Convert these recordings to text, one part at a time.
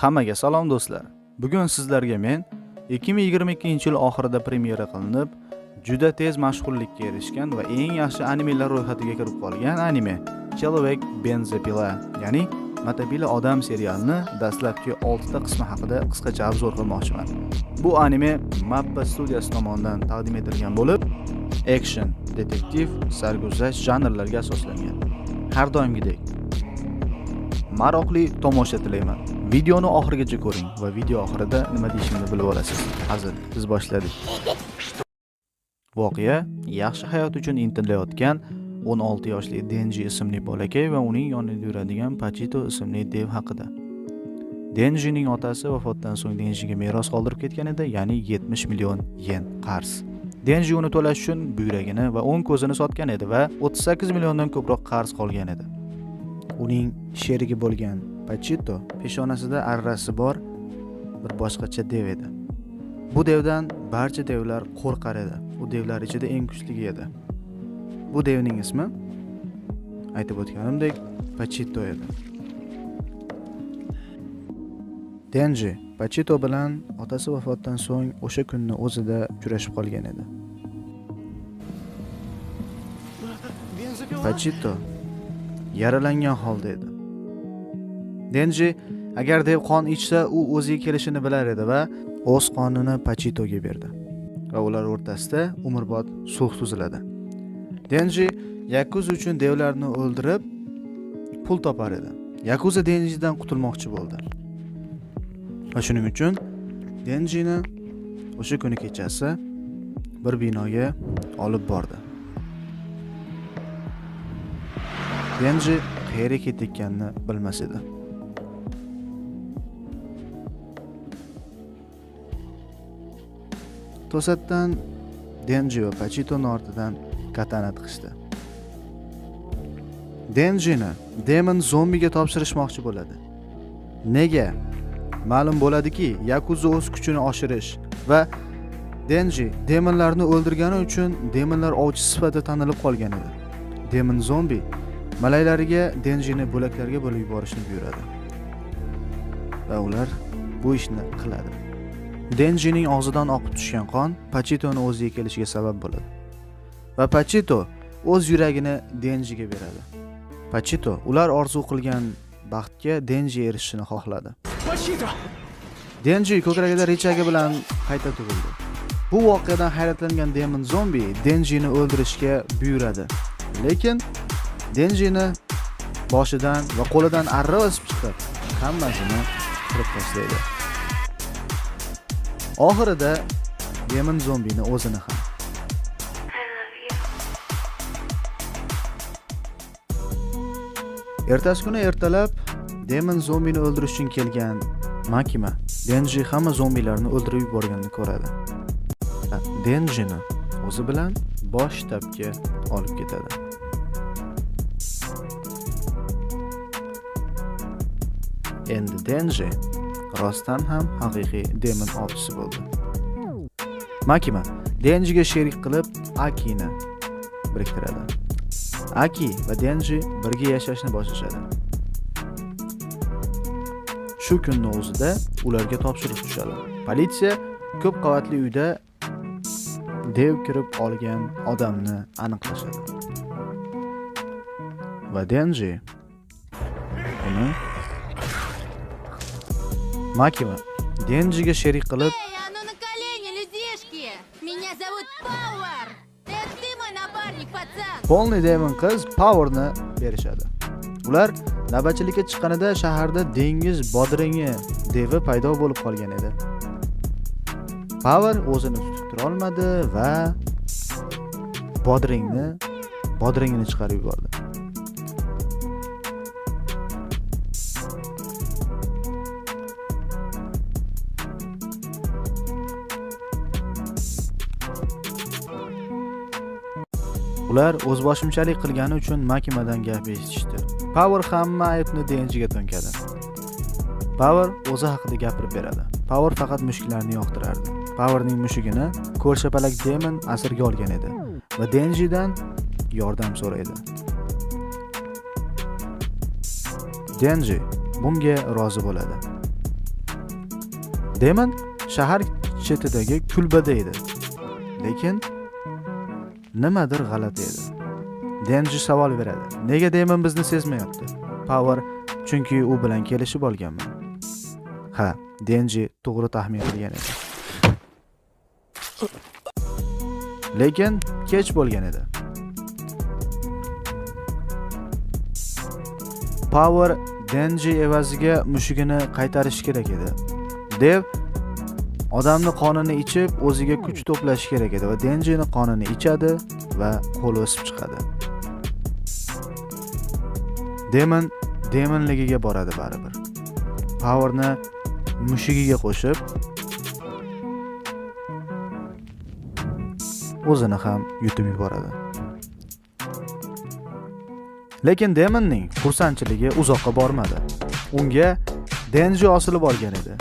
Hammaga salom do'stlar. Bugun sizlarga men 2022-yil oxirida premyera qilinib, juda tez mashhurlikka erishgan va eng yaxshi animelar ro'yxatiga kirib qolgan anime Человек benzopila, ya'ni Motobila odam serialini dastlabki 6 ta qismi haqida qisqacha obzor qilmoqchiman. Bu anime Mappa studiyasi tomonidan taqdim etilgan bo'lib, action, detektiv, sarguzasht janrlarga asoslangan. Har doimgidek maroqli tomosha tilayman. Videoni oxirigacha ko'ring va video oxirida nima deyishimni bilib olasiz. Hazil, biz boshladik. Voqea yaxshi hayot uchun intilayotgan 16 yoshli Denji ismli bolakay va uning yonida yuradigan Pachito ismli dev haqida. Denjining otasi vafotdan so'ng Denjiga meros qoldirib ketgan edi, ya'ni 70 million yen qarz. Denji uni to'lash uchun buyragini va o'ng ko'zini sotgan edi va 38 milliondan ko'proq qarz qolgan edi. Uning sherigi bo'lgan Pachito peshonasida arrasi bor bir boshqacha dev edi. Bu devdan barcha devlar qo'rqar edi. U devlar ichida eng kuchlisi edi. Bu devning ismi aytib o'tganimdek Pachito edi. Denji Pachito bilan otasi vafotdan so'ng o'sha kunni o'zida uchrashib qolgan edi. Pachito yaralangan holda edi. Denji agar dev qon ichsa, u o'ziga kelishini bilar edi va o'z qonini Pachitoga berdi. Va ular o'rtasida umrbod sulh tuziladi. Denji Yakuza uchun devlarni o'ldirib pul topar edi. Yakuza Denjidan qutulmoqchi bo'ldi. Va shuning uchun Denjini o'sha kuni kechasi bir binoga olib bordi. Denji qayerga ketayotganini bilmas edi. To'satdan Denji va Pachitoning ortidan katana tiqishdi. Denjini demon zombiga topshirishmoqchi bo'ladi. Nega? Ma'lum bo'ladiki, Yakuza o'z kuchini oshirish va Denji demonlarni o'ldirgani uchun demonlar ovchi sifatida tanilib qolgan edi. Demon zombi malaylariga Denjini bo'laklarga bo'lib yuborishni buyuradi. Va ular bu ishni qiladi. Denjining og'zidan oqib tushgan qon Pachitoning o'ziga kelishiga sabab bo'ladi. Va Pachito o'z yuragini Denjiga beradi. Pachito ular orzu qilgan baxtga Denji erishishini xohladi. Pachito! Denji ko'kragida rechagi bilan qayta tug'ildi. Bu voqeadan hayratlangan demon zombi Denjini o'ldirishga buyuradi. Lekin Denjini boshidan va qo'lidan arra o'sib chiqib, hammasini qirib tashlaydi. Oxirida demon zombini o'zini ham. Ertasi kuni ertalab demon zombini o'ldirish uchun kelgan Makima Denji hamma zombilarni o'ldirib yuborganini ko'radi. Denjini o'zi bilan bosh shtabga olib ketadi. Endi Denji rostdan ham haqiqiy demon ovchisi bo'ldi. Makima Denjiga sherik qilib Akini biriktiradi. Aki va Denji birga yashashni boshlashadi. Shu kunning o'zida ularga topshiriq tushadi. Politsiya ko'p qavatli uyda dev kirib olgan odamni aniqlashadi. Va Denji uni Makima Denjiga sherik qilib А ну на колени, людишки! Меня зовут Пауэр! Это ты мой напарник, пацан! Polni Demon qiz Powerni berishadi. Ular navbatchilikka chiqqanida shaharda dengiz bodringi devi paydo bo'lib qolgan edi. Power o'zini tutib tura olmadi va bodringini chiqarib yubordi. Ular o'zboshimchalik qilgani uchun Makimadan gap eshitishdi. Power hamma aybni Denjiga to'nkadi. Power o'zi haqida gapirib beradi. Power faqat mushuklarni yoqtirardi. Powerning mushugini ko'rshapalak demon asirga olgan edi va Denjidan yordam so'raydi. Denji bunga rozi bo'ladi. Demon shahar chetidagi kulbada edi. Lekin nimadir g'alati edi. Denji savol beradi. Nega Demon bizni sezmayapti? Power chunki u bilan kelishib olganman. Ha, Denji to'g'ri taxmin qilgan edi. Lekin kech bo'lgan edi. Power Denji evaziga mushugini qaytarish kerak edi. Dev odamni qonini ichib o'ziga kuch to'plash kerak edi va Denjining qonini ichadi va qo'li o'sib chiqadi. Demonligiga boradi baribir. Powerni mushugiga qo'shib o'zini ham yutib yuboradi. Lekin Demonning xursandchiligi uzoqqa bormadi. Unga Denji osilib olgan edi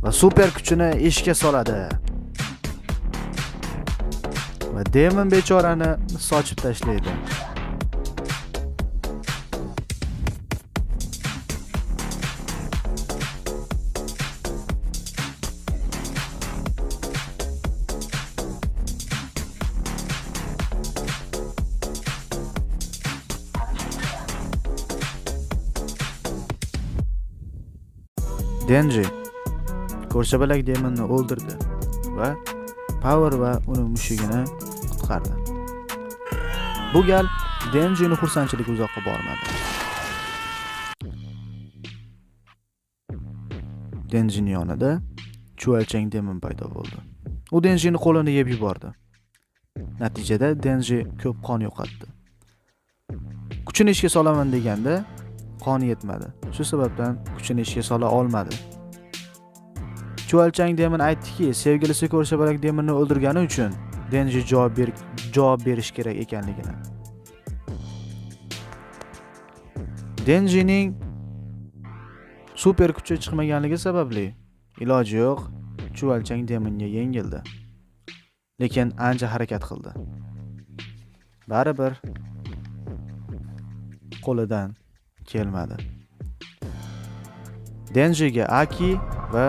va super kuchini ishga soladi. Va Demon bechorani sochib tashlaydi. Denji ko'rshapalak Demonni o'ldirdi va Power va uning mushugini qutqardi. Bu gal Denjining xursandchiligi uzoqqa bormadi. Denjining yonida chuvalchang Demon paydo bo'ldi. U Denjining qo'lini yeb yubordi. Natijada Denji ko'p qon yo'qotdi. Kuchini ishga solaman deganda qon yetmadi. Shu sababdan kuchini ishga sola olmadi. Chuvalchang Demon aytdiki, sevgilisi ko'rshapalak Demonni o'ldirgani uchun Denji javob berish kerak ekanligini. Denjining super kuchi chiqmaganligi sababli iloji yo'q, chuvalchang Demonga yengildi. Lekin ancha harakat qildi. Baribir qo'lidan kelmadi. Denjiga Aki va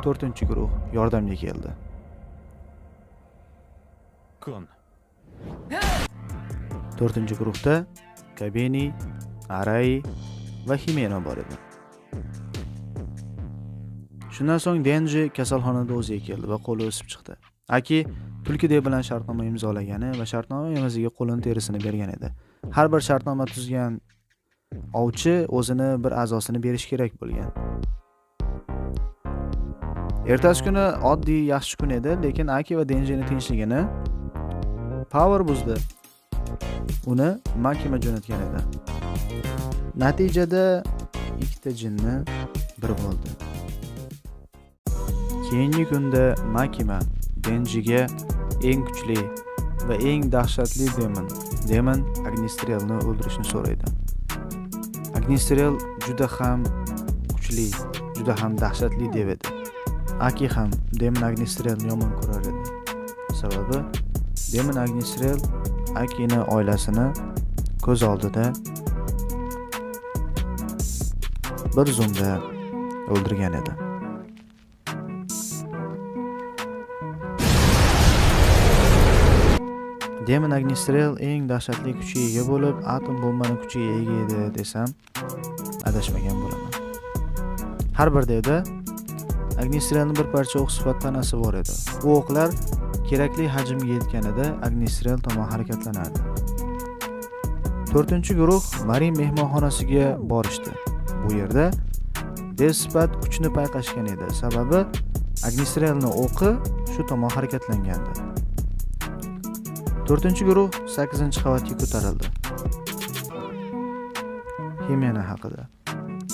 4-guruh yordamga keldi. Kun. 4-guruhda Kabeni, Arai va Himeno bor edi. Shundan so'ng Denji kasalxonada o'ziga keldi va qo'li o'sib chiqdi. Aki tulki dev bilan shartnoma imzolagani va shartnoma evaziga qo'lin terisini bergan edi. Har bir shartnoma tuzgan ovchi o'zini bir a'zosini berish kerak bo'lgan. Ertasi kuni oddiy yaxshi kun edi, lekin Aki va Denjining tinchligini Power buzdi. Uni Makima jo'natgan edi. Natijada ikkita jinni bir bo'ldi. Keyingi kunda Makima Denjiga eng kuchli va eng dahshatli Demon Agnistrelni o'ldirishni so'raydi. Agnistrel juda ham kuchli, juda ham dahshatli dev edi. Aki ham Demon Agnistrelni yomon ko'rar edi. Sababi Demon Agnistrel Akining oilasini ko'z oldida bir zumda o'ldirgan edi. Demon Agnistrel eng dahshatli kuchga ega bo'lib, atom bombani kuchiga ega edi desam, adashmagan bo'laman. Har bir devda Agnistrelning bir parcha o'q sifat tanasi bor edi. Bu o'qlar kerakli hajmga yetganida Agnistrel tomon harakatlanardi. 4-guruh Marin mehmonxonasiga borishdi. Bu yerda dev sifat kuchni payqashgan edi. Sababi Agnistrelning o'qi shu tomon harakatlangandi. 4-guruh 8-qavatga ko'tarildi. Himena haqida.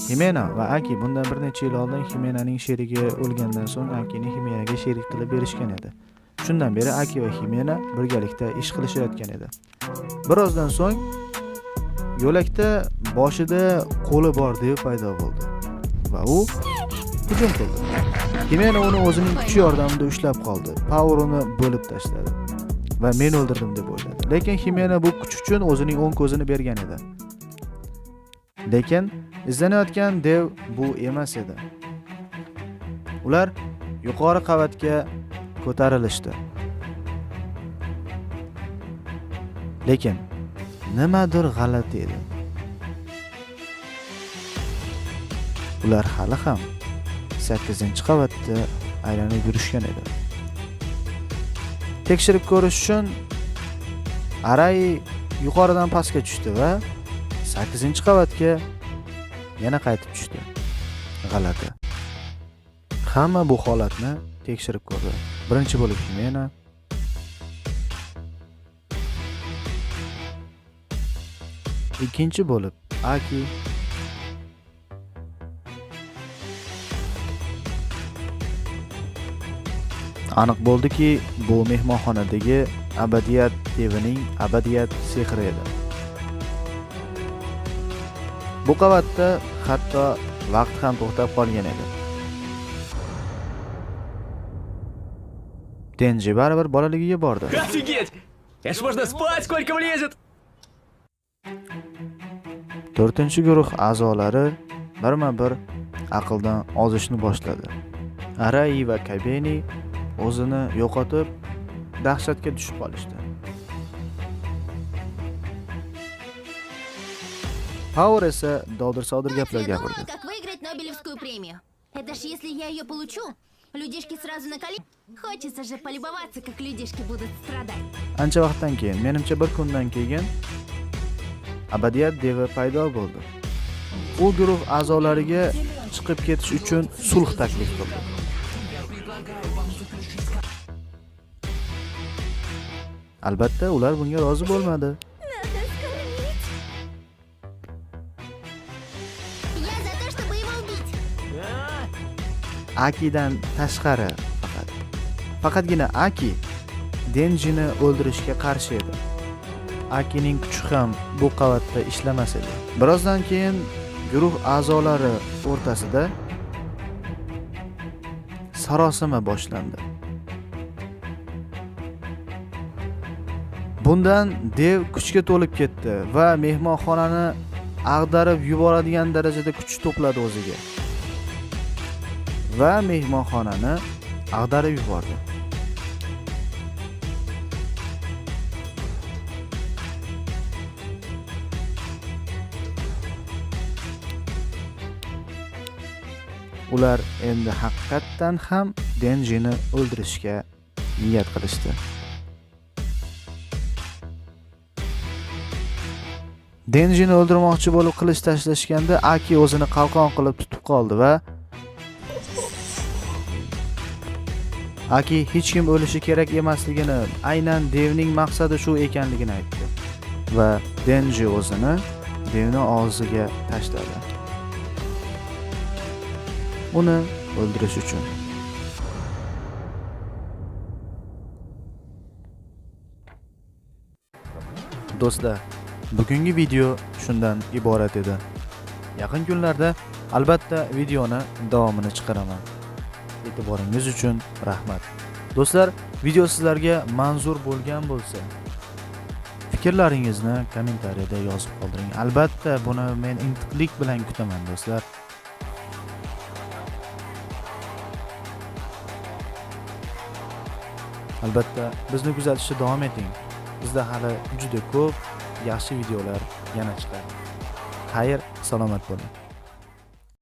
Himena va Aki bundan bir necha yil oldin Himenaning sherigi o'lgandan so'ng Akini Himenaga sherik qilib berishgan edi. Shundan beri Aki va Himena birgalikda ish qilishayotgan edi. Birozdan so'ng yo'lakda boshida qo'li bor dev paydo bo'ldi va u hujum qildi. Himena uni o'zining kuchi yordamida ushlab qoldi. Power uni bo'lib tashladi va men o'ldirdim deb o'yladi. Lekin Himena bu kuch uchun o'zining o'ng ko'zini bergan edi. Lekin izlanayotgan dev bu emas edi. Ular yuqori qavatga ko'tarilishdi. Lekin nimadir g'alati edi. Ular hali ham 8-qavatda aylanib yurishgan edi. Tekshirib ko'rish uchun Aray yuqoridan pastga tushdi va 8-qavatga yana qaytib tushdi. G'alati. Hamma bu holatni tekshirib ko'rdi. Birinchi bo'lib Ximena, ikkinchi bo'lib Aki, aniq bo'ldiki, bu mehmonxonadagi abadiyat devining abadiyat sehri edi. Bu qavatda hatto vaqt ham to'xtab qolgan edi. Denji baribir bolaligiga bordi. Офигеть! Аж можно спать, сколько влезет! 4-guruh a'zolari birma-bir aqldan ozishni boshladi. Arai va Kabeni o'zini yo'qotib, dahshatga tushib qolishdi. Power esa dovdir-sodir gaplar Я gapirdi. думала, как выиграть Нобелевскую премию. Это ж если я ее получу, людишки сразу на колени. Хочется же полюбоваться, как людишки будут страдать. Ancha vaqtdan keyin, menimcha bir kundan keyin abadiyat devi paydo bo'ldi. U guruh a'zolariga chiqib ketish uchun sulh taklif qildi. Albatta, ular bunga rozi bo'lmadi. Я за то, чтобы его убить. Akidan tashqari faqatgina Aki Denjini o'ldirishga qarshi edi. Akining kuchi ham bu qavatda ishlamas edi. Birozdan keyin guruh a'zolari o'rtasida sarosima boshlandi. Bundan dev kuchga to'lib ketdi va mehmonxonani ag'darib yuboradigan darajada kuch to'pladi o'ziga. Va mehmonxonani ag'darib yubordi. Ular endi haqiqatdan ham Denjini o'ldirishga niyat qilishdi. Denjini o'ldirmoqchi bo'lib qilich tashlashganda Aki o'zini qalqon qilib tutib qoldi va Aki hech kim o'lishi kerak emasligini, aynan devning maqsadi shu ekanligini aytdi va Denji o'zini devning og'ziga tashladi. Uni o'ldirish uchun. Do'stlar, bugungi video shundan iborat edi. Yaqin kunlarda albatta videoni davomini chiqaraman. E'tiboringiz uchun rahmat. Do'stlar, video sizlarga manzur bo'lgan bo'lsa, fikrlaringizni kommentariyada yozib qoldiring. Albatta, buni men intiqlik bilan kutaman, do'stlar. Albatta, bizni kuzatishda davom eting. Bizda hali juda ko'p yaxshi videolar yana chiqadi. Xayr, salomat bo'ling.